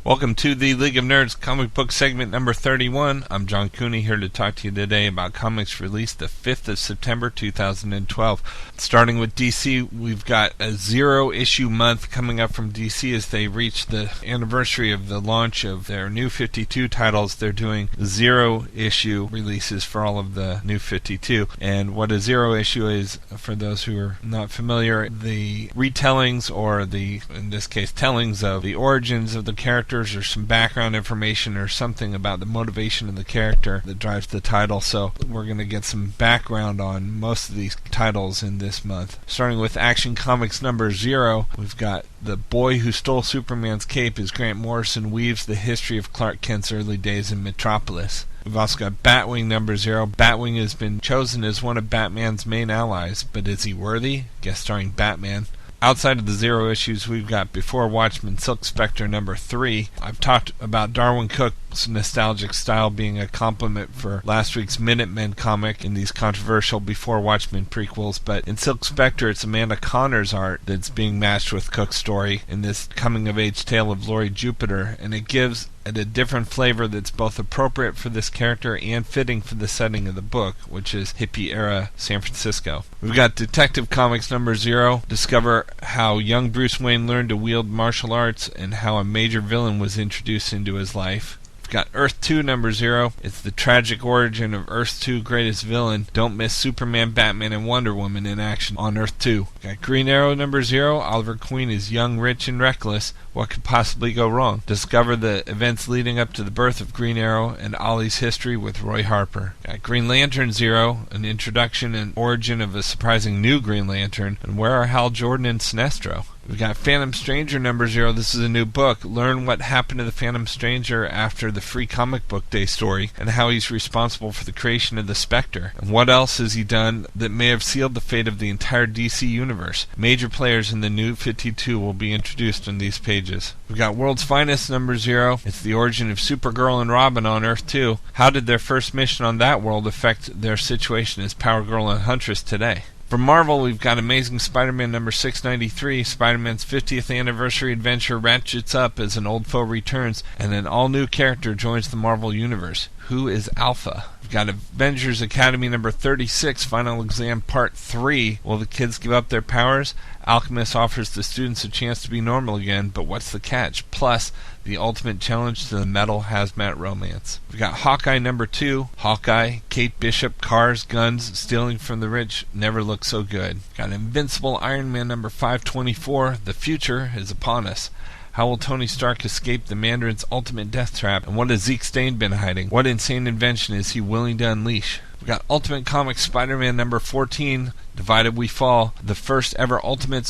Welcome to the League of Nerds comic book segment number 31. I'm John Cooney, here to talk to you today about comics released the 5th of September 2012. Starting with DC, we've got a zero-issue month coming up from DC as they reach the anniversary of the launch of their New 52 titles. They're doing zero-issue releases for all of the New 52. And what a zero-issue is, for those who are not familiar, the retellings, or the, in this case, tellings of the origins of the characters, or some background information or something about the motivation of the character that drives the title. So we're going to get some background on most of these titles in this month. Starting with Action Comics number 0, we've got The Boy Who Stole Superman's Cape as Grant Morrison weaves the history of Clark Kent's early days in Metropolis. We've also got Batwing number 0. Batwing has been chosen as one of Batman's main allies, but is he worthy? Guest starring Batman. Outside of the zero issues, we've got Before Watchmen, Silk Spectre number 3. I've talked about Darwin Cook's nostalgic style being a compliment for last week's Minutemen comic in these controversial Before Watchmen prequels, but in Silk Spectre it's Amanda Connor's art that's being matched with Cook's story in this coming-of-age tale of Laurie Jupiter, and it gives it a different flavor that's both appropriate for this character and fitting for the setting of the book, which is hippie-era San Francisco. We've got Detective Comics number 0. Discover how young Bruce Wayne learned to wield martial arts and how a major villain was introduced into his life. We've got Earth 2 number 0. It's the tragic origin of Earth's 2 greatest villain. Don't miss Superman, Batman, and Wonder Woman in action on Earth 2. We've got Green Arrow number 0. Oliver Queen is young, rich, and reckless. What could possibly go wrong? Discover the events leading up to the birth of Green Arrow and Ollie's history with Roy Harper. Got Green Lantern 0, an introduction and origin of a surprising new Green Lantern, and where are Hal Jordan and Sinestro? We've got Phantom Stranger number 0. This is a new book. Learn what happened to the Phantom Stranger after the Free Comic Book Day story, and how he's responsible for the creation of the Spectre. And what else has he done that may have sealed the fate of the entire DC universe? Major players in the New 52 will be introduced in these pages. We've got World's Finest number 0. It's the origin of Supergirl and Robin on Earth 2. How did their first mission on that world affect their situation as Power Girl and Huntress today? From Marvel, we've got Amazing Spider-Man number 693. Spider-Man's 50th anniversary adventure ratchets up as an old foe returns, and an all-new character joins the Marvel Universe. Who is Alpha? We've got Avengers Academy number 36, Final Exam Part 3. Will the kids give up their powers? Alchemist offers the students a chance to be normal again, but what's the catch? Plus, the ultimate challenge to the metal hazmat romance. We've got Hawkeye number 2. Hawkeye, Kate Bishop, cars, guns, stealing from the rich, never looked so good. Got Invincible Iron Man number 524. The future is upon us. How will Tony Stark escape the Mandarin's ultimate death trap? And what has Zeke Stane been hiding? What insane invention is he willing to unleash? We've got Ultimate Comics Spider-Man number 14, Divided We Fall, the first ever Ultimate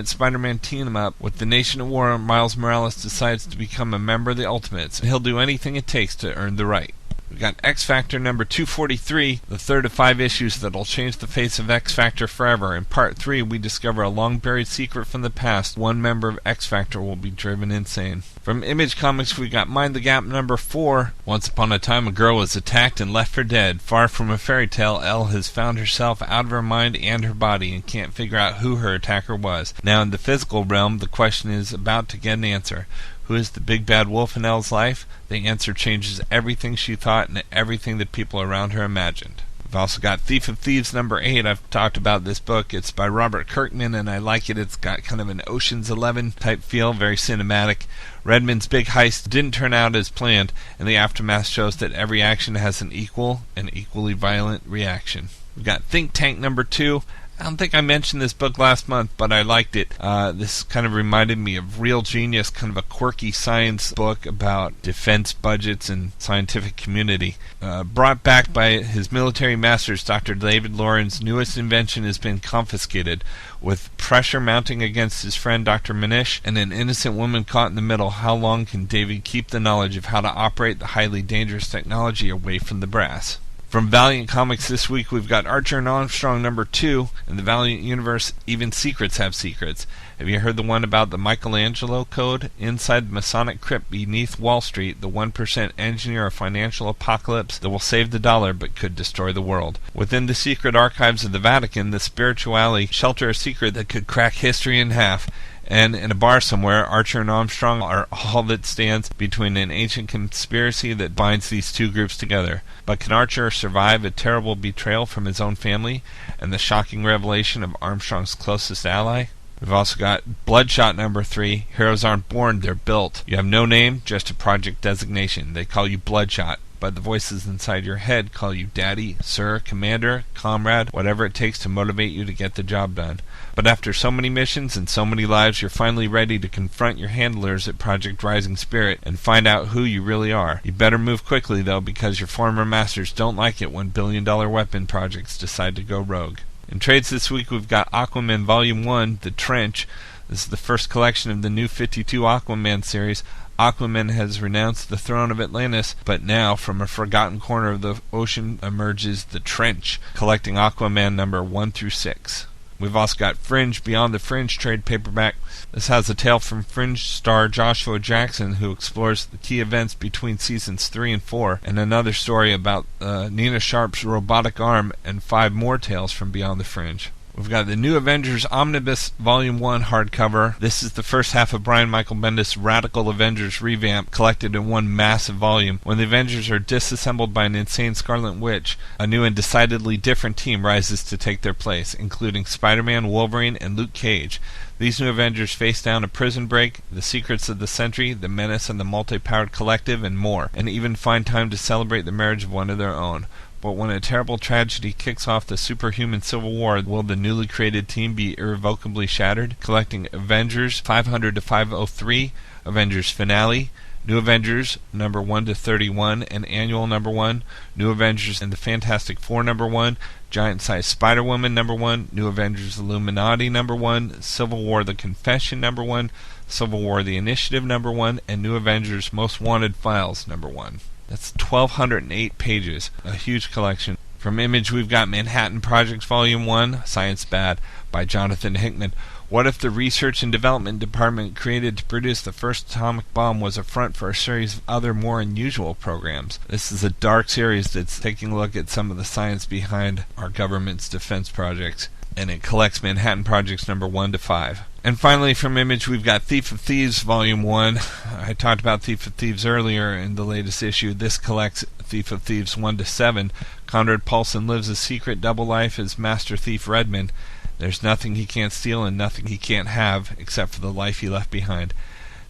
Spider-Man team-up. With the nation at war, Miles Morales decides to become a member of the Ultimates, and he'll do anything it takes to earn the right. We've got X-Factor number 243, the third of 5 issues that'll change the face of X-Factor forever. In Part 3, we discover a long-buried secret from the past. One member of X-Factor will be driven insane. From Image Comics, we got Mind the Gap number 4. Once upon a time, a girl was attacked and left for dead. Far from a fairy tale, Elle has found herself out of her mind and her body and can't figure out who her attacker was. Now, in the physical realm, the question is about to get an answer. Who is the big bad wolf in Elle's life? The answer changes everything she thought and everything that people around her imagined. We've also got Thief of Thieves number 8. I've talked about this book. It's by Robert Kirkman, and I like it. It's got kind of an Ocean's 11 type feel, very cinematic. Redmond's big heist didn't turn out as planned, and the aftermath shows that every action has an equal and equally violent reaction. We've got Think Tank number 2. I don't think I mentioned this book last month, but I liked it. This kind of reminded me of Real Genius, kind of a quirky science book about defense budgets and scientific community. Brought back by his military masters, Dr. David Loren's newest invention has been confiscated. With pressure mounting against his friend Dr. Manish and an innocent woman caught in the middle, how long can David keep the knowledge of how to operate the highly dangerous technology away from the brass? From Valiant Comics this week, we've got Archer and Armstrong number 2. In the Valiant universe, even secrets have secrets. Have you heard the one about the Michelangelo Code? Inside the Masonic crypt beneath Wall Street, the 1% engineer a financial apocalypse that will save the dollar but could destroy the world. Within the secret archives of the Vatican, the spirituali shelter a secret that could crack history in half. And in a bar somewhere, Archer and Armstrong are all that stands between an ancient conspiracy that binds these two groups together. But can Archer survive a terrible betrayal from his own family and the shocking revelation of Armstrong's closest ally? We've also got Bloodshot number 3. Heroes aren't born, they're built. You have no name, just a project designation. They call you Bloodshot, but the voices inside your head call you Daddy, Sir, Commander, Comrade, whatever it takes to motivate you to get the job done. But after so many missions and so many lives, you're finally ready to confront your handlers at Project Rising Spirit and find out who you really are. You better move quickly, though, because your former masters don't like it when billion-dollar weapon projects decide to go rogue. In trades this week, we've got Aquaman Volume 1, The Trench. This is the first collection of the new 52 Aquaman series. Aquaman has renounced the throne of Atlantis, but now, from a forgotten corner of the ocean, emerges The Trench, collecting Aquaman number 1 through 6. We've also got Fringe, Beyond the Fringe trade paperback. This has a tale from Fringe star Joshua Jackson, who explores the key events between seasons 3 and 4, and another story about Nina Sharp's robotic arm, and 5 more tales from Beyond the Fringe. We've got the New Avengers Omnibus Volume 1 hardcover. This is the first half of Brian Michael Bendis' Radical Avengers revamp, collected in one massive volume. When the Avengers are disassembled by an insane Scarlet Witch, a new and decidedly different team rises to take their place, including Spider-Man, Wolverine, and Luke Cage. These new Avengers face down a prison break, the secrets of the Sentry, the menace and the multi-powered collective, and more, and even find time to celebrate the marriage of one of their own. But when a terrible tragedy kicks off the superhuman civil war, will the newly created team be irrevocably shattered? Collecting Avengers 500 to 503, Avengers Finale, New Avengers number 1 to 31, and Annual number 1, New Avengers and the Fantastic Four number 1, Giant-Sized Spider-Woman number 1, New Avengers Illuminati number 1, Civil War The Confession number 1, Civil War The Initiative number 1, and New Avengers Most Wanted Files number 1. That's 1,208 pages, a huge collection. From Image, we've got Manhattan Project Volume 1, Science Bad, by Jonathan Hickman. What if the research and development department created to produce the first atomic bomb was a front for a series of other more unusual programs? This is a dark series that's taking a look at some of the science behind our government's defense projects, and it collects Manhattan Projects number 1 to 5. And finally, from Image, we've got Thief of Thieves Volume 1. I talked about Thief of Thieves earlier in the latest issue. This collects Thief of Thieves 1 to 7. Conrad Paulson lives a secret double life as Master Thief Redman. There's nothing he can't steal and nothing he can't have except for the life he left behind.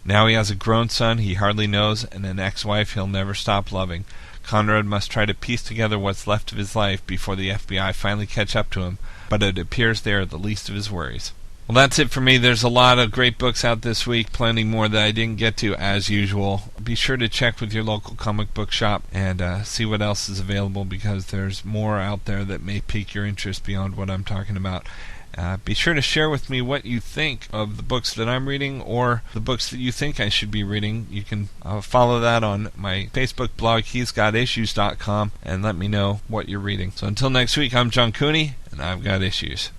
Now he has a grown son he hardly knows and an ex-wife he'll never stop loving. Conrad must try to piece together what's left of his life before the FBI finally catch up to him, but it appears they are the least of his worries. Well, that's it for me. There's a lot of great books out this week, plenty more that I didn't get to as usual. Be sure to check with your local comic book shop and see what else is available, because there's more out there that may pique your interest beyond what I'm talking about. Be sure to share with me what you think of the books that I'm reading or the books that you think I should be reading. You can follow that on my Facebook blog, he'sgotissues.com, and let me know what you're reading. So until next week, I'm John Cooney, and I've got issues.